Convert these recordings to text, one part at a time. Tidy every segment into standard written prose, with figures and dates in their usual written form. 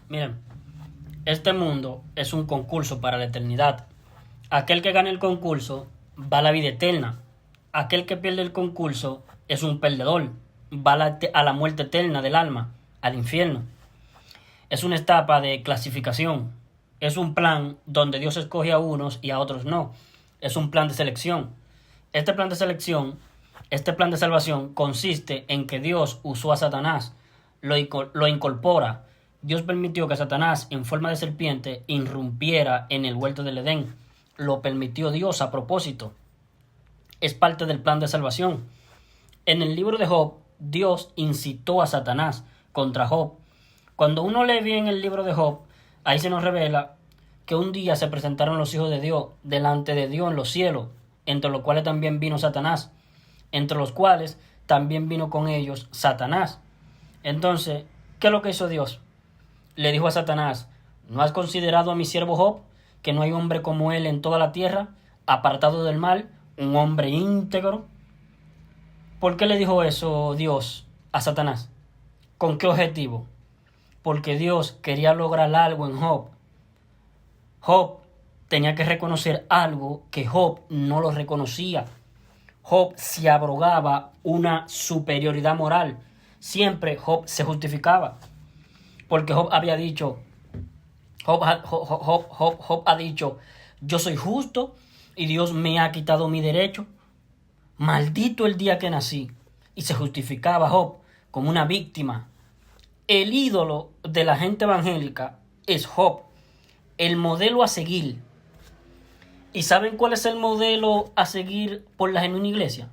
Miren, este mundo es un concurso para la eternidad. Aquel que gane el concurso va a la vida eterna. Aquel que pierde el concurso es un perdedor. Va a la muerte eterna del alma, al infierno. Es una etapa de clasificación. Es un plan donde Dios escoge a unos y a otros no. Es un plan de selección. Este plan de selección, este plan de salvación consiste en que Dios usó a Satanás, lo incorpora. Dios permitió que Satanás, en forma de serpiente, irrumpiera en el huerto del Edén. Lo permitió Dios a propósito. Es parte del plan de salvación. En el libro de Job, Dios incitó a Satanás contra Job. Cuando uno lee bien el libro de Job, ahí se nos revela que un día se presentaron los hijos de Dios delante de Dios en los cielos, entre los cuales también vino Satanás, entre los cuales también vino con ellos Satanás. Entonces, ¿qué es lo que hizo Dios? Le dijo a Satanás: ¿no has considerado a mi siervo Job, que no hay hombre como él en toda la tierra, apartado del mal, un hombre íntegro? ¿Por qué le dijo eso Dios a Satanás? ¿Con qué objetivo? Porque Dios quería lograr algo en Job. Job tenía que reconocer algo que Job no lo reconocía. Job se abrogaba una superioridad moral. Siempre Job se justificaba. Porque Job había dicho, Job ha dicho: yo soy justo y Dios me ha quitado mi derecho. Maldito el día que nací. Y se justificaba Job como una víctima. El ídolo de la gente evangélica es Job, el modelo a seguir. ¿Y saben cuál es el modelo a seguir por la genuina iglesia?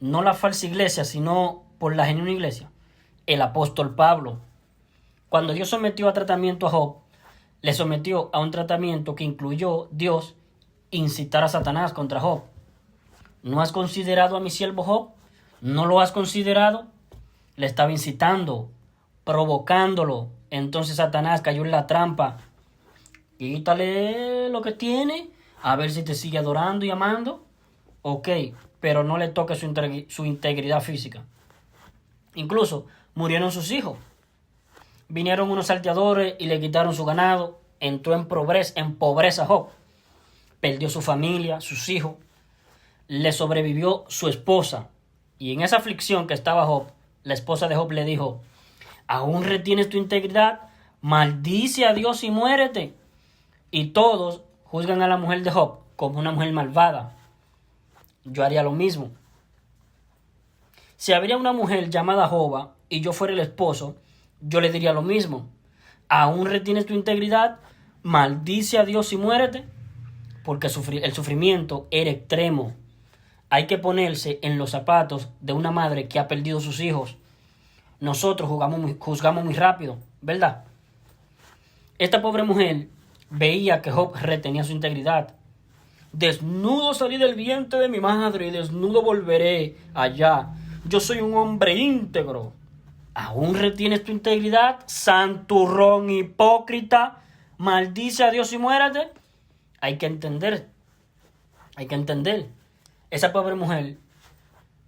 No la falsa iglesia, sino por la genuina iglesia. El apóstol Pablo. Cuando Dios sometió a tratamiento a Job, le sometió a un tratamiento que incluyó Dios incitar a Satanás contra Job. ¿No has considerado a mi siervo Job? ¿No lo has considerado? Le estaba incitando, provocándolo. Entonces Satanás cayó en la trampa. Quítale lo que tiene, a ver si te sigue adorando y amando. Ok, pero no le toque su integridad física. Incluso murieron sus hijos. Vinieron unos salteadores y le quitaron su ganado. Entró en pobreza Job. Perdió su familia, sus hijos. Le sobrevivió su esposa. Y en esa aflicción que estaba Job, la esposa de Job le dijo: ¿aún retienes tu integridad? Maldice a Dios y muérete. Y todos juzgan a la mujer de Job como una mujer malvada. Yo haría lo mismo. Si habría una mujer llamada Joba y yo fuera el esposo, yo le diría lo mismo. ¿Aún retienes tu integridad? Maldice a Dios y muérete. Porque el sufrimiento era extremo. Hay que ponerse en los zapatos de una madre que ha perdido sus hijos. Nosotros juzgamos muy rápido, ¿verdad? Esta pobre mujer veía que Job retenía su integridad. Desnudo salí del vientre de mi madre y desnudo volveré allá. Yo soy un hombre íntegro. ¿Aún retienes tu integridad, santurrón hipócrita? Maldice a Dios y muérate. Hay que entender. Esa pobre mujer,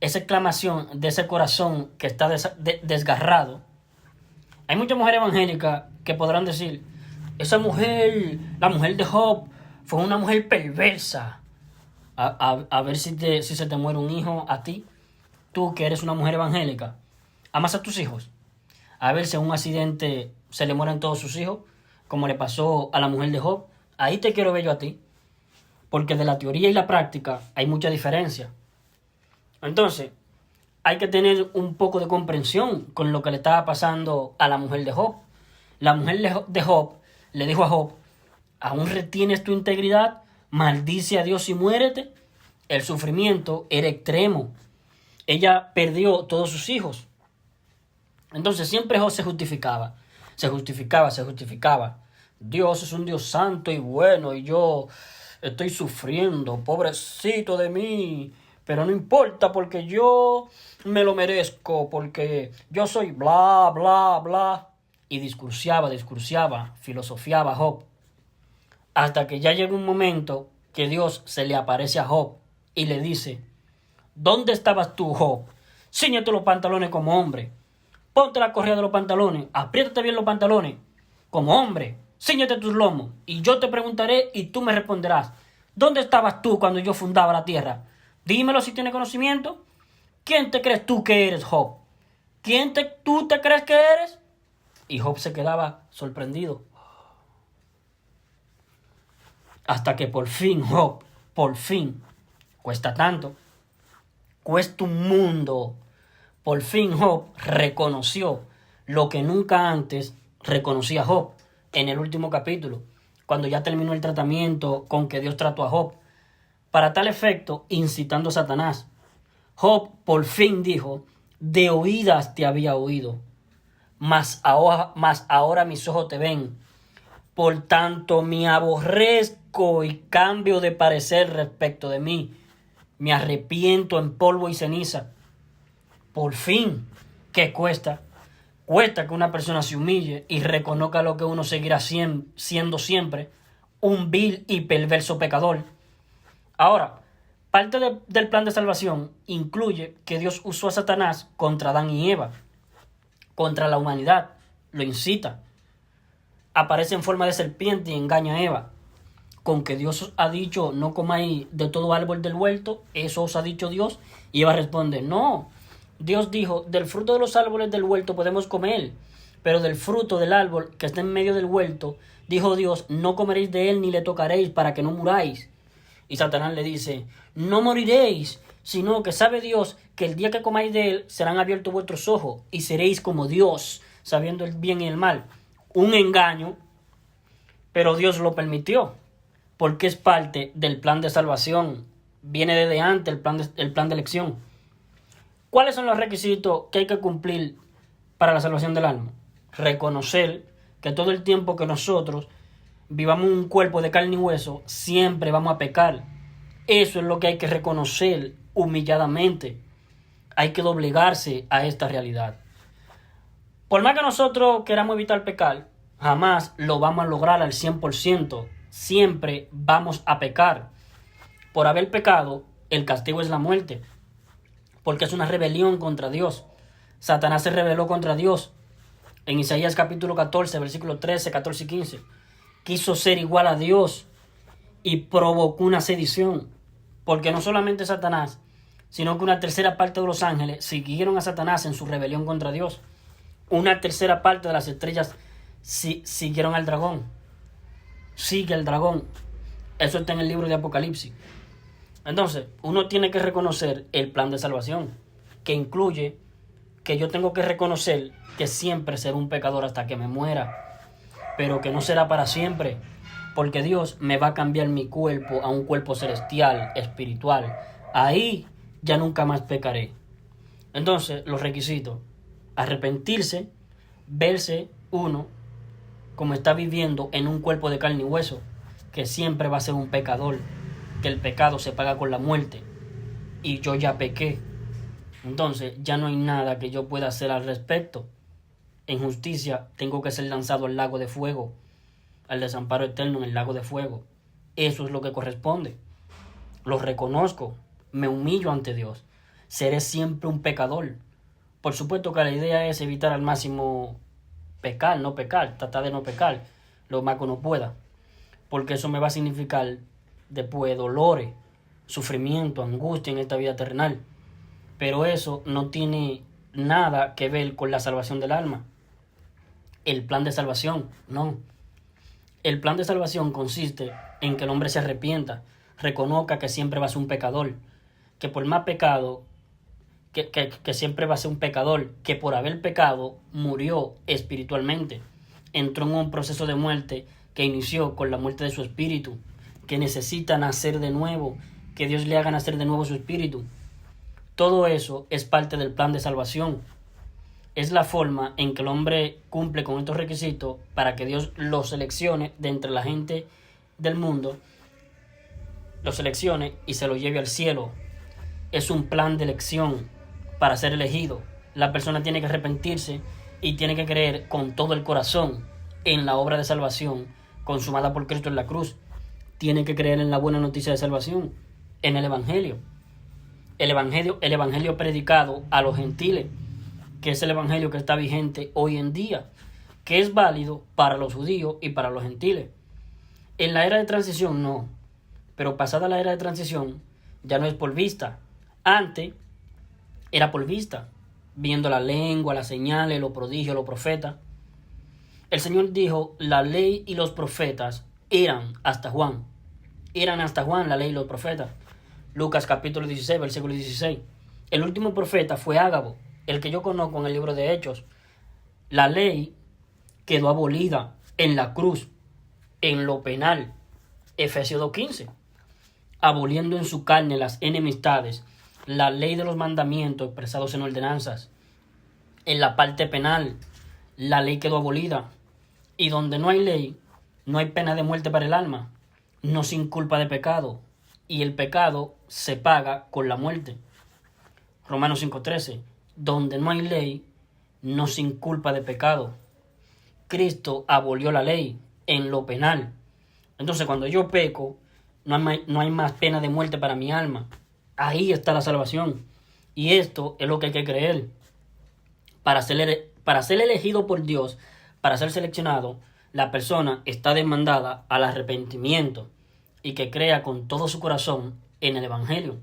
esa exclamación de ese corazón que está desgarrado. Hay muchas mujeres evangélicas que podrán decir: esa mujer, la mujer de Job, fue una mujer perversa. A ver si se te muere un hijo a ti. Tú que eres una mujer evangélica, amas a tus hijos. A ver si en un accidente se le mueren todos sus hijos, como le pasó a la mujer de Job. Ahí te quiero ver yo a ti. Porque de la teoría y la práctica hay mucha diferencia. Entonces, hay que tener un poco de comprensión con lo que le estaba pasando a la mujer de Job. La mujer de Job le dijo a Job: ¿aún retienes tu integridad? Maldice a Dios y muérete. El sufrimiento era extremo. Ella perdió todos sus hijos. Entonces siempre Job se justificaba. Dios es un Dios santo y bueno y yo estoy sufriendo, pobrecito de mí. Pero no importa porque yo me lo merezco, porque yo soy bla, bla, bla. Y discursiaba, filosofiaba Job. Hasta que ya llega un momento que Dios se le aparece a Job y le dice: ¿dónde estabas tú, Job? Cíñete los pantalones como hombre. Ponte la correa de los pantalones. Apriétate bien los pantalones. como hombre, cíñete tus lomos, y yo te preguntaré y tú me responderás. ¿Dónde estabas tú cuando yo fundaba la tierra? Dímelo si tienes conocimiento. ¿Quién te crees tú que eres, Job? ¿Tú te crees que eres? Y Job se quedaba sorprendido. Hasta que por fin, Job, por fin, cuesta tanto, cuesta un mundo. Por fin Job reconoció lo que nunca antes reconocía Job en el último capítulo, cuando ya terminó el tratamiento con que Dios trató a Job. Para tal efecto, incitando a Satanás, Job por fin dijo: de oídas te había oído, mas ahora mis ojos te ven. Por tanto me aborrezco y cambio de parecer respecto de mí. Me arrepiento en polvo y ceniza. Por fin, ¿qué cuesta? Cuesta que una persona se humille y reconozca lo que uno seguirá siendo siempre, un vil y perverso pecador. Ahora, parte del plan de salvación incluye que Dios usó a Satanás contra Adán y Eva, contra la humanidad, lo incita. Aparece en forma de serpiente y engaña a Eva. Con que Dios ha dicho: no comáis de todo árbol del huerto, eso os ha dicho Dios. Y Eva responde: no. Dios dijo: del fruto de los árboles del huerto podemos comer, pero del fruto del árbol que está en medio del huerto, dijo Dios: no comeréis de él ni le tocaréis para que no muráis. Y Satanás le dice: no moriréis, sino que sabe Dios que el día que comáis de él serán abiertos vuestros ojos y seréis como Dios, sabiendo el bien y el mal. Un engaño, pero Dios lo permitió, porque es parte del plan de salvación. Viene desde antes el plan de elección. ¿Cuáles son los requisitos que hay que cumplir para la salvación del alma? Reconocer que todo el tiempo que nosotros vivamos un cuerpo de carne y hueso, siempre vamos a pecar. Eso es lo que hay que reconocer humilladamente. Hay que doblegarse a esta realidad. Por más que nosotros queramos evitar pecar, jamás lo vamos a lograr al 100%. Siempre vamos a pecar. Por haber pecado, el castigo es la muerte, porque es una rebelión contra Dios. Satanás se rebeló contra Dios. En Isaías capítulo 14, versículos 13, 14 y 15. Quiso ser igual a Dios y provocó una sedición, porque no solamente Satanás, sino que una tercera parte de los ángeles siguieron a Satanás en su rebelión contra Dios. Una tercera parte de las estrellas siguieron al dragón. Sigue el dragón. Eso está en el libro de Apocalipsis. Entonces, uno tiene que reconocer el plan de salvación, que incluye que yo tengo que reconocer que siempre seré un pecador hasta que me muera, pero que no será para siempre, porque Dios me va a cambiar mi cuerpo a un cuerpo celestial, espiritual. Ahí ya nunca más pecaré. Entonces, los requisitos: arrepentirse, verse uno como está viviendo en un cuerpo de carne y hueso, que siempre va a ser un pecador, que el pecado se paga con la muerte, y yo ya pequé. Entonces ya no hay nada que yo pueda hacer al respecto. En justicia tengo que ser lanzado al lago de fuego, al desamparo eterno en el lago de fuego. Eso es lo que corresponde. Lo reconozco, me humillo ante Dios. Seré siempre un pecador. Por supuesto que la idea es evitar al máximo pecar, no pecar, tratar de no pecar lo más que uno pueda, porque eso me va a significar después dolores, sufrimiento, angustia en esta vida terrenal. Pero eso no tiene nada que ver con la salvación del alma. El plan de salvación, no. El plan de salvación consiste en que el hombre se arrepienta, reconozca que siempre va a ser un pecador, que por más pecado, que siempre va a ser un pecador, que por haber pecado murió espiritualmente, entró en un proceso de muerte que inició con la muerte de su espíritu, que necesita nacer de nuevo, que Dios le haga nacer de nuevo su espíritu. Todo eso es parte del plan de salvación. Es la forma en que el hombre cumple con estos requisitos para que Dios lo seleccione de entre la gente del mundo, lo seleccione y se lo lleve al cielo. Es un plan de elección para ser elegido. La persona tiene que arrepentirse y tiene que creer con todo el corazón en la obra de salvación consumada por Cristo en la cruz. Tiene que creer en la buena noticia de salvación, en el Evangelio. El evangelio predicado a los gentiles, que es el evangelio que está vigente hoy en día, que es válido para los judíos y para los gentiles. En la era de transición no, pero pasada la era de transición ya no es por vista. Antes era por vista, viendo la lengua, las señales, los prodigios, los profetas. El Señor dijo, la ley y los profetas eran hasta Juan. Eran hasta Juan la ley y los profetas. Lucas capítulo 16, versículo 16. El último profeta fue Ágabo, el que yo conozco en el libro de Hechos. La ley quedó abolida en la cruz, en lo penal. Efesios 2:15. Aboliendo en su carne las enemistades, la ley de los mandamientos expresados en ordenanzas. En la parte penal, la ley quedó abolida. Y donde no hay ley, no hay pena de muerte para el alma, no sin culpa de pecado, y el pecado se paga con la muerte. Romanos 5:13, donde no hay ley, no sin culpa de pecado. Cristo abolió la ley en lo penal. Entonces cuando yo peco, no hay más pena de muerte para mi alma. Ahí está la salvación. Y esto es lo que hay que creer. Para ser elegido por Dios, para ser seleccionado, la persona está demandada al arrepentimiento y que crea con todo su corazón en el Evangelio.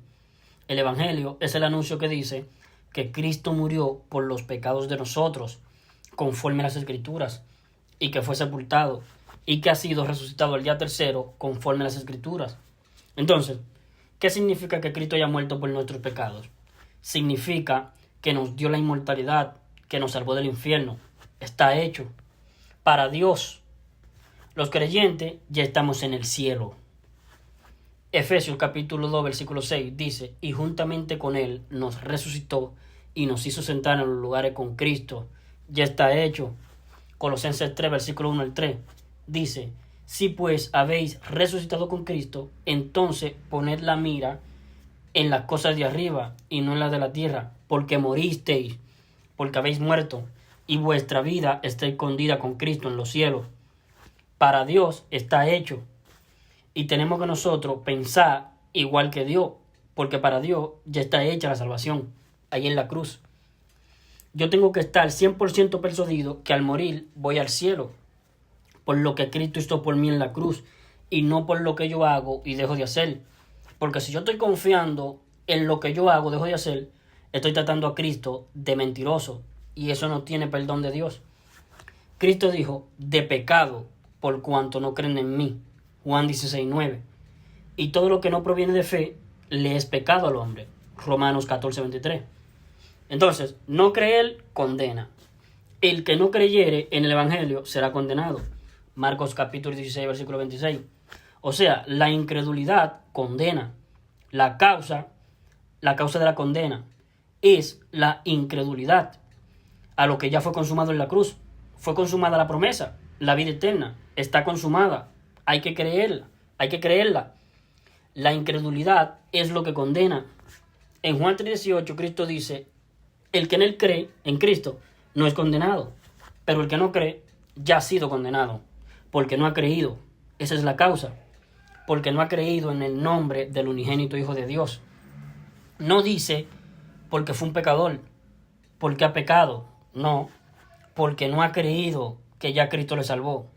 El Evangelio es el anuncio que dice que Cristo murió por los pecados de nosotros, conforme a las Escrituras, y que fue sepultado, y que ha sido resucitado el día tercero, conforme a las Escrituras. Entonces, ¿qué significa que Cristo haya muerto por nuestros pecados? Significa que nos dio la inmortalidad, que nos salvó del infierno. Está hecho. Para Dios, los creyentes ya estamos en el cielo. Efesios capítulo 2, versículo 6 dice, y juntamente con Él nos resucitó y nos hizo sentar en los lugares con Cristo. Ya está hecho. Colosenses 3, versículo 1 al 3 dice, si pues habéis resucitado con Cristo, entonces poned la mira en las cosas de arriba y no en las de la tierra, porque moristeis, porque habéis muerto, y vuestra vida está escondida con Cristo en los cielos. Para Dios está hecho. Y tenemos que nosotros pensar igual que Dios, porque para Dios ya está hecha la salvación, ahí en la cruz. Yo tengo que estar 100% persuadido que al morir voy al cielo, por lo que Cristo hizo por mí en la cruz, y no por lo que yo hago y dejo de hacer. Porque si yo estoy confiando en lo que yo hago, dejo de hacer, estoy tratando a Cristo de mentiroso, y eso no tiene perdón de Dios. Cristo dijo, de pecado, por cuanto no creen en mí. Juan 16:9. Y todo lo que no proviene de fe, le es pecado al hombre. Romanos 14:23. Entonces, no creer, condena. El que no creyere en el Evangelio será condenado. Marcos capítulo 16, versículo 26. O sea, la incredulidad condena. La causa de la condena es la incredulidad a lo que ya fue consumado en la cruz. Fue consumada la promesa, la vida eterna, está consumada. Hay que creerla. La incredulidad es lo que condena. En Juan 3:18 Cristo dice, el que en él cree, en Cristo, no es condenado, pero el que no cree ya ha sido condenado, porque no ha creído. Esa es la causa, porque no ha creído en el nombre del unigénito Hijo de Dios. No dice porque fue un pecador, porque ha pecado, no, porque no ha creído que ya Cristo le salvó,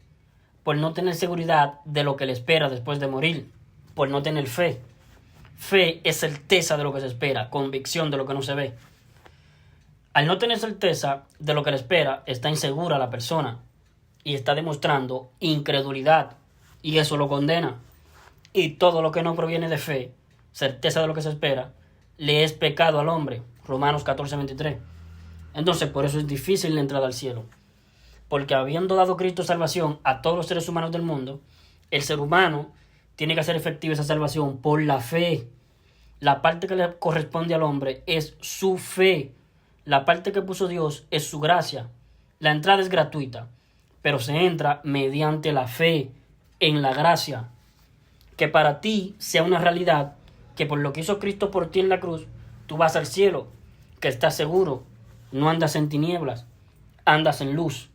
por no tener seguridad de lo que le espera después de morir, por no tener fe. Fe es certeza de lo que se espera, convicción de lo que no se ve. Al no tener certeza de lo que le espera, está insegura la persona y está demostrando incredulidad, y eso lo condena. Y todo lo que no proviene de fe, certeza de lo que se espera, le es pecado al hombre. Romanos 14:23. Entonces, por eso es difícil la entrada al cielo. Porque habiendo dado Cristo salvación a todos los seres humanos del mundo, el ser humano tiene que hacer efectiva esa salvación por la fe. La parte que le corresponde al hombre es su fe. La parte que puso Dios es su gracia. La entrada es gratuita, pero se entra mediante la fe en la gracia. Que para ti sea una realidad, que por lo que hizo Cristo por ti en la cruz, tú vas al cielo, que estás seguro, no andas en tinieblas, andas en luz.